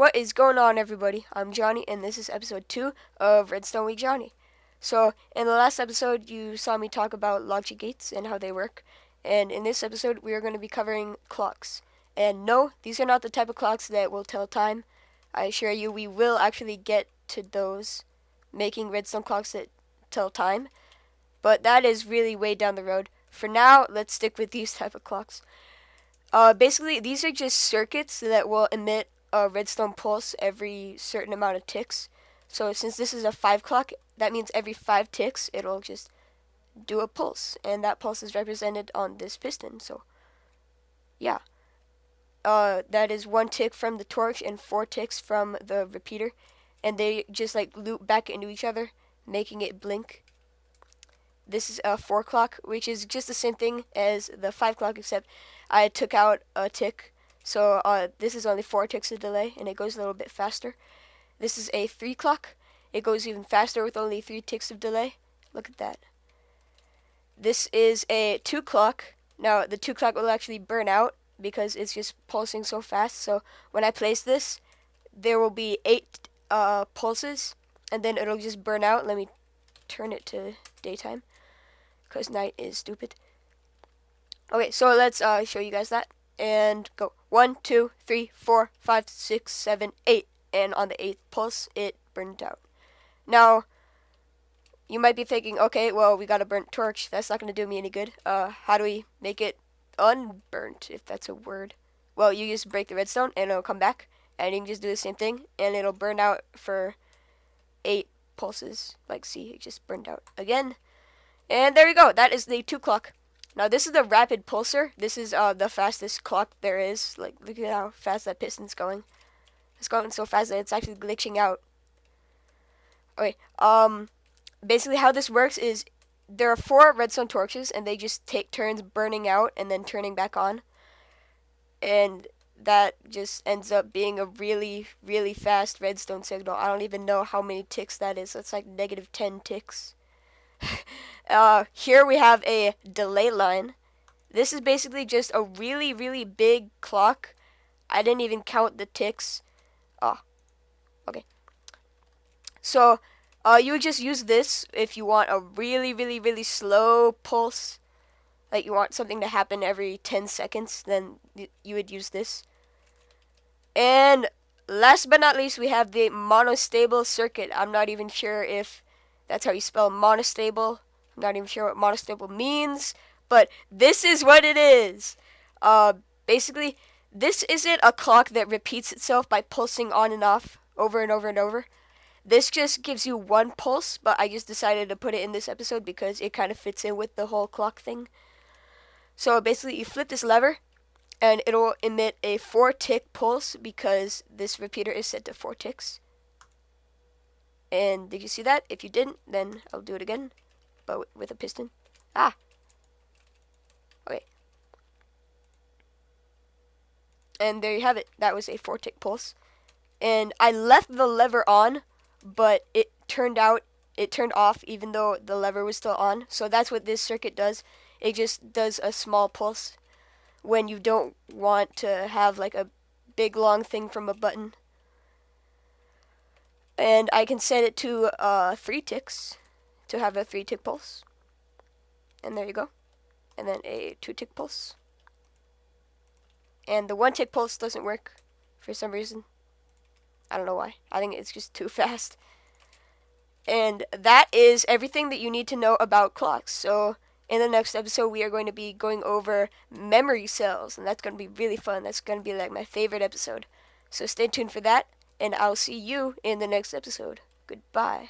What is going on, everybody? I'm Johnny, and this is episode 2 of Redstone with Johnny. So, in the last episode, you saw me talk about logic gates and how they work, and in this episode, we are going to be covering clocks. And no, these are not the type of clocks that will tell time. I assure you, we will actually get to those, making redstone clocks that tell time, but that is really way down the road. For now, let's stick with these type of clocks. Basically, these are just circuits that will emit a redstone pulse every certain amount of ticks. So since this is a 5 clock, that means every 5 ticks, it'll just do a pulse. And that pulse is represented on this piston. So, yeah. That is 1 tick from the torch and 4 ticks from the repeater. And they just like loop back into each other, making it blink. This is a 4 clock, which is just the same thing as the 5 clock, except I took out a tick. So this is only 4 ticks of delay, and it goes a little bit faster. This is a 3 clock. It goes even faster with only 3 ticks of delay. Look at that. This is a 2 clock. Now, the 2 clock will actually burn out because it's just pulsing so fast. So when I place this, there will be 8 pulses, and then it'll just burn out. Let me turn it to daytime, because night is stupid. Okay, so let's show you guys that. And go. 1, 2, 3, 4, 5, 6, 7, 8. And on the 8th pulse, it burned out. Now, you might be thinking, okay, well, we got a burnt torch. That's not going to do me any good. How do we make it unburnt, if that's a word? Well, you just break the redstone, and it'll come back. And you can just do the same thing, and it'll burn out for 8 pulses. Like, see, it just burned out again. And there we go. That is the 2 clock. Now, this is the rapid pulsar. This is the fastest clock there is. Like, look at how fast that piston's going. It's going so fast that it's actually glitching out. Okay, basically how this works is there are 4 redstone torches, and they just take turns burning out and then turning back on. And that just ends up being a really, really fast redstone signal. I don't even know how many ticks that is. That's like negative 10 ticks. Here we have a delay line. This is basically just a really, really big clock. I didn't even count the ticks. Oh, okay. So, you would just use this if you want a really, really, really slow pulse. Like you want something to happen every 10 seconds, then you would use this. And last but not least, we have the monostable circuit. I'm not even sure if that's how you spell monostable. I'm not even sure what monostable means, but this is what it is. Basically, this isn't a clock that repeats itself by pulsing on and off over and over and over. This just gives you 1 pulse, but I just decided to put it in this episode because it kind of fits in with the whole clock thing. So basically, you flip this lever, and it'll emit a 4-tick pulse because this repeater is set to 4 ticks. And did you see that? If you didn't, then I'll do it again, but with a piston. Ah! Okay. And there you have it. That was a 4-tick pulse. And I left the lever on, but it turned off even though the lever was still on. So that's what this circuit does. It just does a small pulse when you don't want to have like a big long thing from a button. And I can set it to 3 ticks to have a 3-tick pulse. And there you go. And then a 2-tick pulse. And the 1-tick pulse doesn't work for some reason. I don't know why. I think it's just too fast. And that is everything that you need to know about clocks. So in the next episode, we are going to be going over memory cells. And that's going to be really fun. That's going to be like my favorite episode. So stay tuned for that. And I'll see you in the next episode. Goodbye.